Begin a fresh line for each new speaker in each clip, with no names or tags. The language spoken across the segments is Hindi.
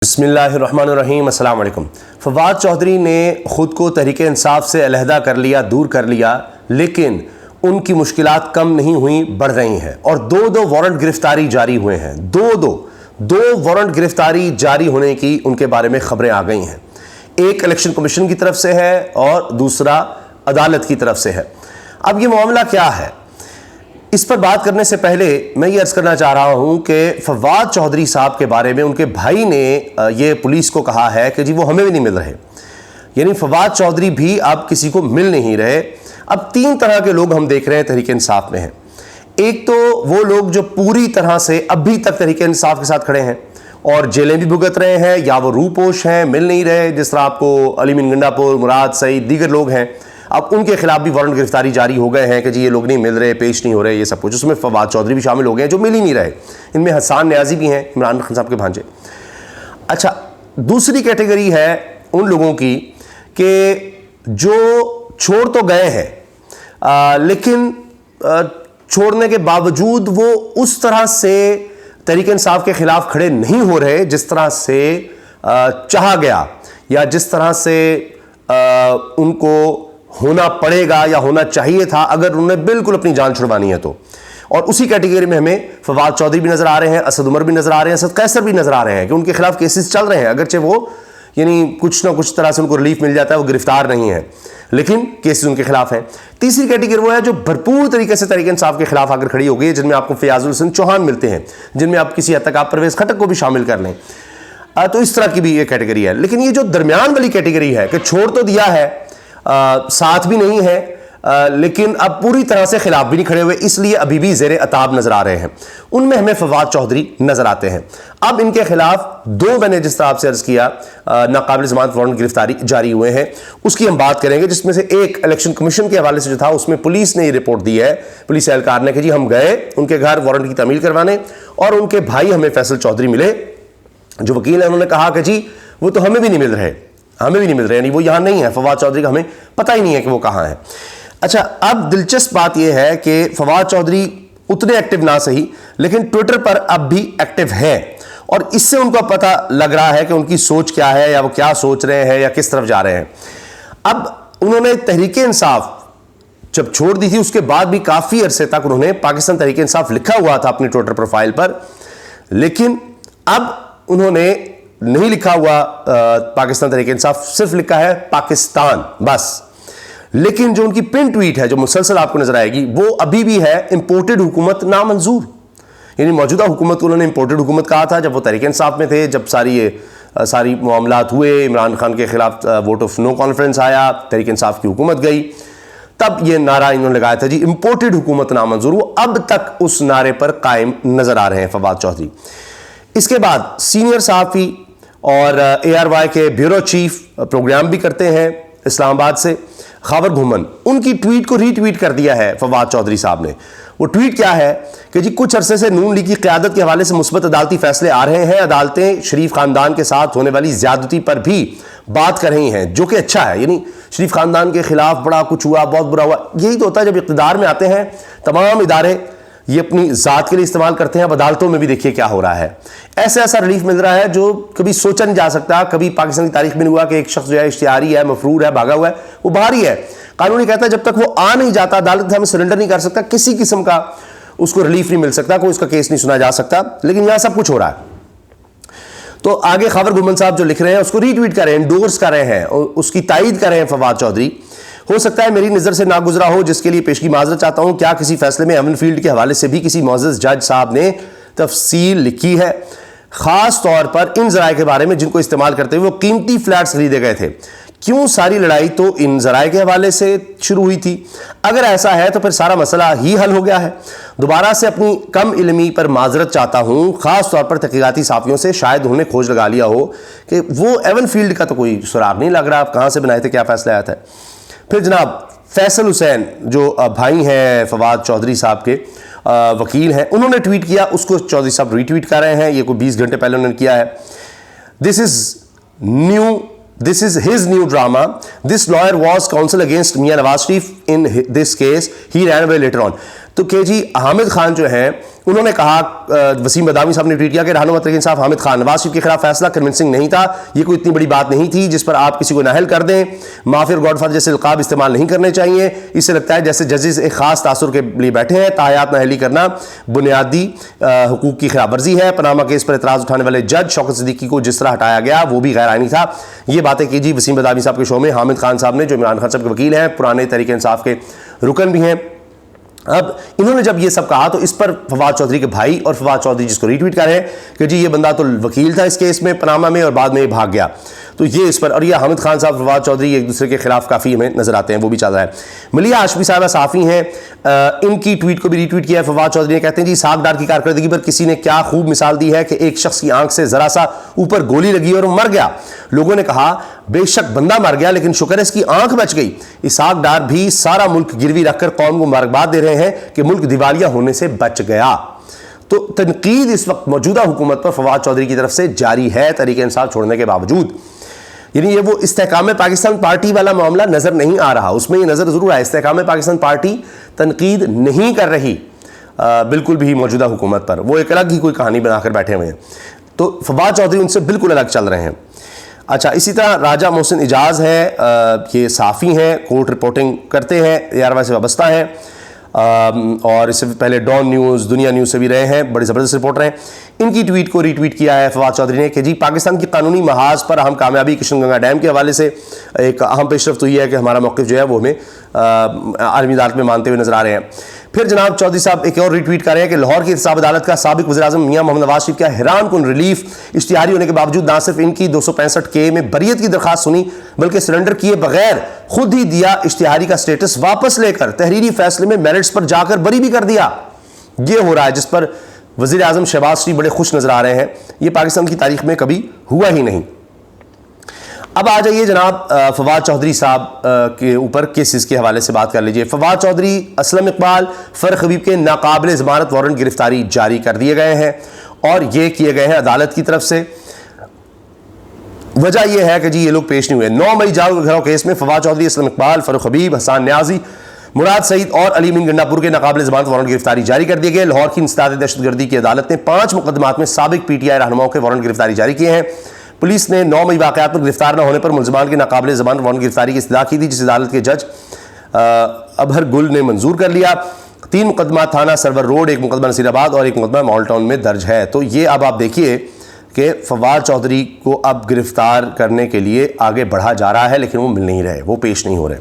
बिस्मिल्लाहिर्रहमानिर्रहीम, अस्सलाम वालेकुम। फवाद चौधरी ने ख़ुद को तहरीक इंसाफ से अलहदा कर लिया, दूर कर लिया, लेकिन उनकी मुश्किलात कम नहीं हुई, बढ़ रही हैं और दो वारंट गिरफ्तारी जारी हुए हैं। दो वारंट गिरफ्तारी जारी होने की उनके बारे में खबरें आ गई हैं। एक इलेक्शन कमीशन की तरफ से है और दूसरा अदालत की तरफ से है। अब ये मामला क्या है, इस पर बात करने से पहले मैं ये अर्ज़ करना चाह रहा हूं कि फवाद चौधरी साहब के बारे में उनके भाई ने ये पुलिस को कहा है कि जी वो हमें भी नहीं मिल रहे, यानी फवाद चौधरी भी अब किसी को मिल नहीं रहे। अब तीन तरह के लोग हम देख रहे हैं तहरीक इंसाफ में हैं। एक तो वो लोग जो पूरी तरह से अभी तक तहरीक इंसाफ के साथ खड़े हैं और जेलें भी भुगत रहे हैं, या वो रूपोश हैं, मिल नहीं रहे, जिस तरह आपको अलीमीन गंडापुर, मुराद सईद, दीगर लोग हैं। अब उनके खिलाफ भी वारंट गिरफ्तारी जारी हो गए हैं कि जी ये लोग नहीं मिल रहे, पेश नहीं हो रहे, ये सब कुछ। उसमें फवाद चौधरी भी शामिल हो गए हैं जो मिल ही नहीं रहे। इनमें हसन न्याजी भी हैं, इमरान खान साहब के भांजे। अच्छा, दूसरी कैटेगरी है उन लोगों की कि जो छोड़ तो गए हैं लेकिन छोड़ने के बावजूद वो उस तरह से तहरीक इंसाफ के खिलाफ खड़े नहीं हो रहे जिस तरह से चाहा गया या जिस तरह से उनको होना पड़ेगा या होना चाहिए था अगर उन्होंने बिल्कुल अपनी जान छुड़वानी है तो। और उसी कैटेगरी में हमें फवाद चौधरी भी नजर आ रहे हैं, असद उमर भी नजर आ रहे हैं, असद कैसर भी नजर आ रहे हैं कि उनके खिलाफ केसेस चल रहे हैं, अगरचे वो यानी कुछ ना कुछ तरह से उनको रिलीफ मिल जाता है, वो गिरफ्तार नहीं है लेकिन केसेस उनके खिलाफ हैं। तीसरी कैटेगरी वो है जो भरपूर तरीके से तहरीक इंसाफ के खिलाफ आकर खड़ी हो गई है, जिनमें आपको फयाजुल हसन चौहान मिलते हैं, जिनमें आप किसी हद तक आप परवेज खटक को भी शामिल कर लें। तो इस तरह की भी ये कैटेगरी है। लेकिन ये जो दरमियान वाली कैटेगरी है कि छोड़ तो दिया है, साथ भी नहीं है, लेकिन अब पूरी तरह से खिलाफ भी नहीं खड़े हुए, इसलिए अभी भी ज़ेरे अताब नजर आ रहे हैं, उनमें हमें फवाद चौधरी नजर आते हैं। अब इनके खिलाफ दो, मैंने जिस तरह आपसे अर्ज किया, नाकाबिल जमानत वारंट गिरफ्तारी जारी हुए हैं, उसकी हम बात करेंगे। जिसमें से एक इलेक्शन कमीशन के हवाले से जो था, उसमें पुलिस ने ये रिपोर्ट दी है, पुलिस एहलकार ने कि जी हम गए उनके घर वारंट की तामील करवाने और उनके भाई हमें फैसल चौधरी मिले, जो वकील है। उन्होंने कहा कि जी वो तो हमें भी नहीं मिल रहे, हमें भी नहीं मिल रहे, यानी वो यहां नहीं है, फवाद चौधरी का हमें पता ही नहीं है कि वो कहां है। अच्छा, अब दिलचस्प बात यह है कि फवाद चौधरी उतने एक्टिव ना सही लेकिन ट्विटर पर अब भी एक्टिव है और इससे उनको पता लग रहा है कि उनकी सोच क्या है, या वो क्या सोच रहे हैं या किस तरफ जा रहे हैं। अब उन्होंने तहरीक इंसाफ जब छोड़ दी थी उसके बाद भी काफी अरसे तक उन्होंने पाकिस्तान तहरीक इंसाफ लिखा हुआ था अपनी ट्विटर प्रोफाइल पर, लेकिन अब उन्होंने नहीं लिखा हुआ पाकिस्तान तहरीक इंसाफ, सिर्फ लिखा है पाकिस्तान बस। लेकिन जो उनकी पिन ट्वीट है जो मुसलसल आपको नजर आएगी, वो अभी भी है इंपोर्टेड हुकूमत नामंजूर, यानी मौजूदा हुकूमत को उन्होंने इंपोर्टेड हुकूमत कहा था जब वो तहरीक इंसाफ में थे, जब सारी मामलात हुए, इमरान खान के खिलाफ वोट ऑफ नो कॉन्फ्रेंस आया, तहरीक इंसाफ की हुकूमत गई, तब ये नारा इन्होंने लगाया था जी इंपोर्टेड हुकूमत नामंजूर। वो अब तक उस नारे पर कायम नजर आ रहे हैं फवाद चौधरी। इसके बाद सीनियर सहाफ़ी और ARY के ब्यूरो चीफ प्रोग्राम भी करते हैं इस्लामाबाद से, खबर घुमन, उनकी ट्वीट को रीट्वीट कर दिया है फवाद चौधरी साहब ने। वो ट्वीट क्या है कि जी कुछ अरसे से नून लीग की क़यादत के हवाले से मुस्बत अदालती फैसले आ रहे हैं, अदालतें शरीफ खानदान के साथ होने वाली ज्यादती पर भी बात कर रही हैं, जो कि अच्छा है। यानी शरीफ खानदान के खिलाफ बड़ा कुछ हुआ, बहुत बुरा हुआ, यही तो होता है जब इक़्तिदार में आते हैं तमाम इदारे ये अपनी ज़ात के लिए इस्तेमाल करते हैं। अब अदालतों में भी देखिए क्या हो रहा है, ऐसा रिलीफ मिल रहा है जो कभी सोचा नहीं जा सकता, कभी पाकिस्तान की तारीख में नहीं हुआ कि एक शख्स जो है इश्तिहारी है, मफरूर है, भागा हुआ है, वो बाहर ही है। कानूनी कहता है जब तक वो आ नहीं जाता अदालत हमें सरेंडर नहीं कर सकता, किसी किस्म का उसको रिलीफ नहीं मिल सकता, कोई उसका केस नहीं सुना जा सकता। लेकिन यहां सब कुछ हो रहा है। तो आगे खबर गुमन साहब जो लिख रहे हैं उसको रीट्वीट कर रहे हैं, इंडोर्स कर रहे हैं, उसकी तायद कर रहे हैं फवाद चौधरी। हो सकता है मेरी नज़र से ना गुजरा हो, जिसके लिए पेशगी माजरत चाहता हूं। क्या किसी फैसले में एवन फील्ड के हवाले से भी किसी मोअज़्ज़ज़ जज साहब ने तफसील लिखी है, खास तौर पर इन ज़राए के बारे में जिनको इस्तेमाल करते हुए वो कीमती फ्लैट्स खरीदे गए थे? क्यों सारी लड़ाई तो इन ज़राए के हवाले से शुरू हुई थी? अगर ऐसा है तो फिर सारा मसला ही हल हो गया है। दोबारा से अपनी कम इल्मी पर माजरत चाहता हूँ, खास तौर पर तहकीकाती साफियों से, शायद उन्होंने खोज लगा लिया हो कि वो एवन फील्ड का तो कोई सुराग नहीं लग रहा, आप कहाँ से बनाए थे, क्या फैसला आया था। फिर जनाब फैसल हुसैन जो भाई हैं फवाद चौधरी साहब के, वकील हैं, उन्होंने ट्वीट किया, उसको चौधरी साहब रीट्वीट कर रहे हैं। ये कोई 20 घंटे पहले उन्होंने किया है। This is his new drama. This lawyer was counsel against Mian Nawaz Sharif in this case. He ran away later on. तो केजी हामिद खान जो हैं उन्होंने कहा, वसीम बदामी साहब ने ट्वीट किया कि रहनुमा तहरीक इंसाफ हामिद खान, नवाज शरीफ के खिलाफ फैसला कन्विंसिंग नहीं था, ये कोई इतनी बड़ी बात नहीं थी जिस पर आप किसी को नाअहल कर दें। माफिया और गॉडफादर जैसे अलकाब इस्तेमाल नहीं करने चाहिए। इससे लगता है जैसे जजेस एक खास तासुर के लिए बैठे हैं। तायात नाअहली करना बुनियादी हुकूक की खिलाफ वर्जी है। पनामा केस पर एतराज उठाने वाले जज शौकत सिद्दीकी को जिस तरह हटाया गया वो भी गैर आईनी था। ये बातें कीजिए वसीम बदामी साहब के शो में हामिद खान साहब ने, जो इमरान खान साहब के वकील हैं, पुराने तहरीक इंसाफ के रुकन भी हैं। अब इन्होंने जब ये सब कहा तो इस पर फवाद चौधरी के भाई और फवाद चौधरी जिसको रीट्वीट कर रहे हैं कि जी ये बंदा तो वकील था इस केस में पनामा में और बाद में ये भाग गया, तो ये इस पर, और ये हामिद खान साहब फवाद चौधरी एक दूसरे के खिलाफ काफ़ी हमें नजर आते हैं, वो भी चल रहा है। मलिया हाशमी साहबा साफ़ी हैं, इनकी ट्वीट को भी रीट्वीट किया है फवाद चौधरी ने। कहते हैं जी इसहाक डार की कारकर्दगी पर किसी ने क्या खूब मिसाल दी है कि एक शख्स की आंख से ज़रा सा ऊपर गोली लगी और मर गया। लोगों ने कहा बेशक बंदा मर गया लेकिन शुक्र है इसकी आंख बच गई। इसहाक डार भी सारा मुल्क गिरवी रखकर कौम को मुबारकबाद दे रहे हैं कि मुल्क दिवालिया होने से बच गया। तो तनकीद इस वक्त मौजूदा हुकूमत पर फवाद चौधरी की तरफ से जारी है तहरीक इंसाफ छोड़ने के बावजूद। यानी ये वो इस्तेहकाम पाकिस्तान पार्टी वाला मामला नजर नहीं आ रहा, उसमें ये नजर जरूर आया इस्तेहकाम पाकिस्तान पार्टी तनकीद नहीं कर रही बिल्कुल भी मौजूदा हुकूमत पर, वो एक अलग ही कोई कहानी बनाकर बैठे हुए हैं। तो फवाद चौधरी उनसे बिल्कुल अलग चल रहे हैं। अच्छा, इसी तरह राजा मोहसिन इजाज़ है, ये साफ़ी हैं, कोर्ट रिपोर्टिंग करते हैं, ARY से वाबस्ता हैं और इससे पहले डॉन न्यूज़, दुनिया न्यूज़ से भी रहे हैं, बड़े ज़बरदस्त रिपोर्टर हैं। इनकी ट्वीट को रीट्वीट किया है फवाद चौधरी ने कि जी पाकिस्तान की कानूनी महाज पर अहम कामयाबी किशनगंगा डैम के हवाले से एक अहम पेशरफ्त हुई है कि हमारा मौक़िफ़ जो है वो हमें आलमी अदालत में मानते हुए नजर आ रहे हैं। फिर जनाब चौधरी साहब एक और रीट्वीट कर रहे हैं कि लाहौर की इंतसाब अदालत का साबिक वज़ीर-ए-आज़म मियां मोहम्मद नवाज शरीफ का हैरान कुन रिलीफ इश्तिहारी होने के बावजूद ना सिर्फ इनकी 265K में बरियत की दरखास्त सुनी बल्कि सरेंडर किए बगैर खुद ही दिया इश्तिहारी का स्टेटस वापस लेकर तहरीरी फैसले में मेरिट्स पर जाकर बरी भी कर दिया। ये हो रहा है जिस पर वज़ीर-ए-आज़म शहबाज शरीफ बड़े खुश नजर आ रहे हैं। ये पाकिस्तान की तारीख में कभी हुआ ही नहीं। अब आ जाइए जनाब फवाद चौधरी साहब के ऊपर केसेस के हवाले से बात कर लीजिए। फवाद चौधरी, असलम इकबाल, फर्क हबीब के नाकाबिल ज़मानत वारंट गिरफ्तारी जारी कर दिए गए हैं और ये किए गए हैं अदालत की तरफ से। वजह यह है कि जी ये लोग पेश नहीं हुए। 9 मई जाल घराव केस में फवाद चौधरी, असलम इकबाल, फर्क हबीब, हसान न्याजी, मुराद सईद और अली मीन गंडापुर के नाकाबिल ज़मानत वारंट गिरफ्तारी जारी कर दिए गए। लाहौर की इंसदाद दहशतगर्दी की अदालत ने 5 मुकदमात में साबिक PTI रहनुमाओं के वारंट गिरफ्तारी जारी किए हैं। पुलिस ने 9 मई वाक़यात पर गिरफ्तार न होने पर मुलज़मान के नाकाबिल ज़मानत वारंट गिरफ्तारी की इस्तदा की थी, जिस अदालत के जज अबहर गुल ने मंजूर कर लिया। 3 मुकदमा थाना सरवर रोड, 1 मुकदमा नसीराबाद और 1 मुकदमा मॉल टाउन में दर्ज है। तो ये अब आप देखिए कि फवाद चौधरी को अब गिरफ्तार करने के लिए आगे बढ़ा जा रहा है लेकिन वो मिल नहीं रहे, वो पेश नहीं हो रहे।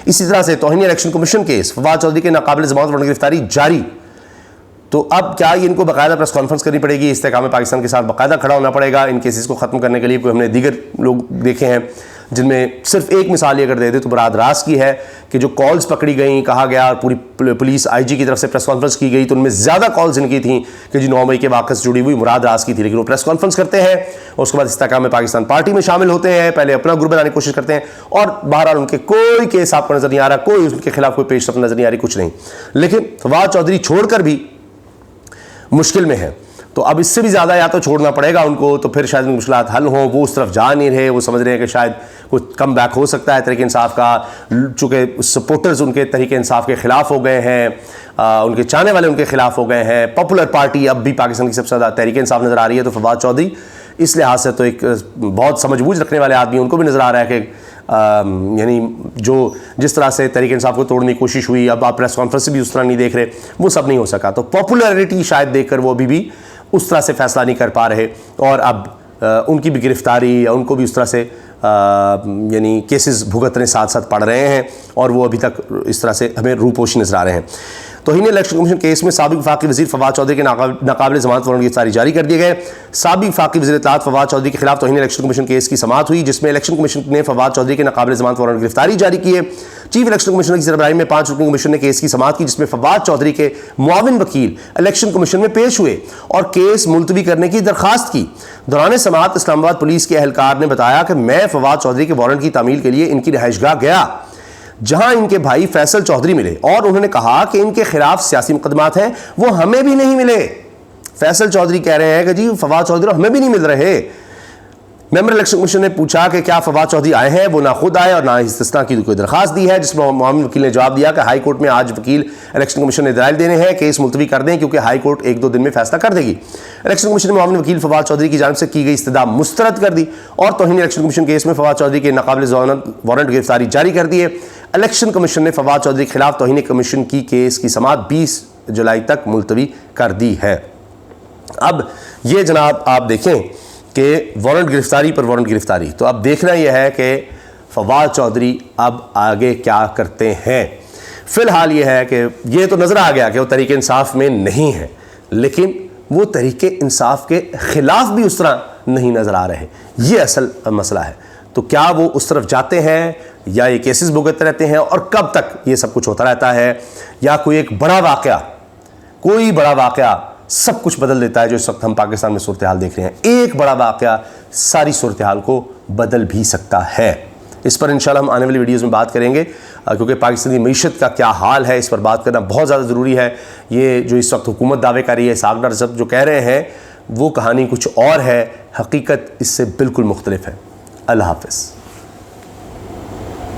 इसी तरह से तौहीन election commission case, Fawad Chaudhry के नाकाबिल ज़मानत वारंट गिरफ्तारी जारी। तो अब क्या इनको बाकायदा प्रेस कॉन्फ्रेंस करनी पड़ेगी, इस्तेहकाम पाकिस्तान के साथ बाकायदा खड़ा होना पड़ेगा इन केसेस को ख़त्म करने के लिए। कोई हमने दीगर लोग देखे हैं जिनमें सिर्फ एक मिसाल अगर दे दे तो बराद रास की है कि जो कॉल्स पकड़ी गई, कहा गया और पूरी पुलिस IG की तरफ से प्रेस कॉन्फ्रेंस की गई, तो उनमें ज़्यादा कॉल्स इनकी थी कि जी 9 मई के वाक़े से जुड़ी हुई मुराद रास की थी। लेकिन वो प्रेस कॉन्फ्रेंस करते हैं और उसके बाद इस्तेहकाम पाकिस्तान पार्टी में शामिल होते हैं, पहले अपना ग्रुप बनाने की कोशिश करते हैं और बहरहाल उनके कोई केस आपको नज़र नहीं आ रहा, कोई उनके खिलाफ कोई पेशरफ्त नज़र नहीं आ रही, कुछ नहीं। लेकिन फवाद चौधरी छोड़कर भी मुश्किल में है, तो अब इससे भी ज़्यादा या तो छोड़ना पड़ेगा उनको, तो फिर शायद मुश्किलात हल हों। वो उस तरफ जा नहीं रहे, वो समझ रहे हैं कि शायद कुछ कम बैक हो सकता है तहरीक इंसाफ का, चूँकि सपोर्टर्स उनके तहरीक इंसाफ के ख़िलाफ़ हो गए हैं, उनके चाहने वाले उनके खिलाफ हो गए हैं। पॉपुलर पार्टी अब भी पाकिस्तान की सबसे ज़्यादा तहरीक इंसाफ नज़र आ रही है। तो फवाद चौधरी इस लिहाज से तो एक बहुत समझबूझ रखने वाले आदमी, उनको भी नज़र आ रहा है कि यानी जो जिस तरह से तहरीक इंसाफ को तोड़ने की कोशिश हुई, अब आप प्रेस कॉन्फ्रेंस भी उस तरह नहीं देख रहे, वो सब नहीं हो सका। तो पॉपुलैरिटी शायद देखकर वो अभी भी उस तरह से फैसला नहीं कर पा रहे और अब उनकी भी गिरफ्तारी या उनको भी उस तरह से यानी केसेस भुगतने साथ साथ पड़ रहे हैं और वो अभी तक इस तरह से हमें रूपोशी नजर आ रहे हैं। तौहीन इलेक्शन कमीशन केस में साबिक वफाकी वज़ीर फवाद चौधरी के नाकाबिल ज़मानत वारंट गिरफ्तारी जारी कर दिए गए। साबिक वफाकी वज़ीर इत्तलात फवाद चौधरी के खिलाफ तौहीन इलेक्शन कमीशन केस की समाअत हुई, जिसमें इलेक्शन कमीशन ने फवाद चौधरी के नाकाबिल ज़मानत वारंट गिरफ्तारी जारी की है। चीफ इलेक्शन कमिश्नर की सरबराही में 5 रुकनी कमीशन ने केस की समाअत की, जिसमें फवाद चौधरी के मुआविन वकील इलेक्शन कमीशन में पेश हुए और केस मुलतवी करने की दरखास्त की। दौरान समाअत इस्लामाबाद पुलिस के एहलकार ने बताया कि मैं फवाद चौधरी के वारंट की तामील के लिए इनकी रिहाइशगाह गया, जहां इनके भाई फैसल चौधरी मिले और उन्होंने कहा कि इनके खिलाफ सियासी मुकदमात हैं, वो हमें भी नहीं मिले। फैसल चौधरी कह रहे हैं कि जी फवाद चौधरी हमें भी नहीं मिल रहे। मेंबर इलेक्शन कमीशन ने पूछा कि क्या फवाद चौधरी आए हैं। वो ना खुद आए और ना इस्तिस्ना की कोई दरखास्त दी है, जिसमें मामून वकील ने जवाब दिया कि हाई कोर्ट में आज वकील इलेक्शन कमीशन ने दलाइल देने हैं, केस मुलतवी कर दें क्योंकि हाई कोर्ट 1-2 दिन में फैसला कर देगी। इलेक्शन कमीशन ने मामून वकील फवाद चौधरी की जानिब से की गई इस्तदा मुस्तरद कर दी और तौहीन इलेक्शन कमीशन केस में फवाद चौधरी के नाकाबिल ज़मानत वारंट गिरफ्तारी जारी कर दिए। इलेक्शन कमीशन ने फवाद चौधरी के खिलाफ तौहीन कमीशन की केस की समाअत 20 जुलाई तक मुलतवी कर दी है। अब ये जनाब आप देखें कि वारंट गिरफ्तारी पर वारंट गिरफ्तारी, तो अब देखना यह है कि फवाद चौधरी अब आगे क्या करते हैं। फ़िलहाल ये है कि ये तो नज़र आ गया कि वो तरीके इंसाफ में नहीं है, लेकिन वो तरीके इंसाफ के ख़िलाफ़ भी उस तरह नहीं नज़र आ रहे। ये असल मसला है। तो क्या वो उस तरफ जाते हैं या ये केसेस भुगतते रहते हैं और कब तक ये सब कुछ होता रहता है, या कोई एक बड़ा वाक़या, कोई बड़ा वाक़या सब कुछ बदल देता है। जो इस वक्त हम पाकिस्तान में सूरत हाल देख रहे हैं, एक बड़ा वाक़या सारी सूरत हाल को बदल भी सकता है। इस पर इंशाल्लाह हम आने वाली वीडियोज़ में बात करेंगे, क्योंकि पाकिस्तानी मईशत का क्या हाल है इस पर बात करना बहुत ज़्यादा ज़रूरी है। ये जो इस वक्त हुकूमत दावे कर रही है, इसहाक डार सब जो कह रहे हैं, वो कहानी कुछ और है, हकीकत इससे बिल्कुल मुख्तलिफ है। अल्लाह हाफ़िज़।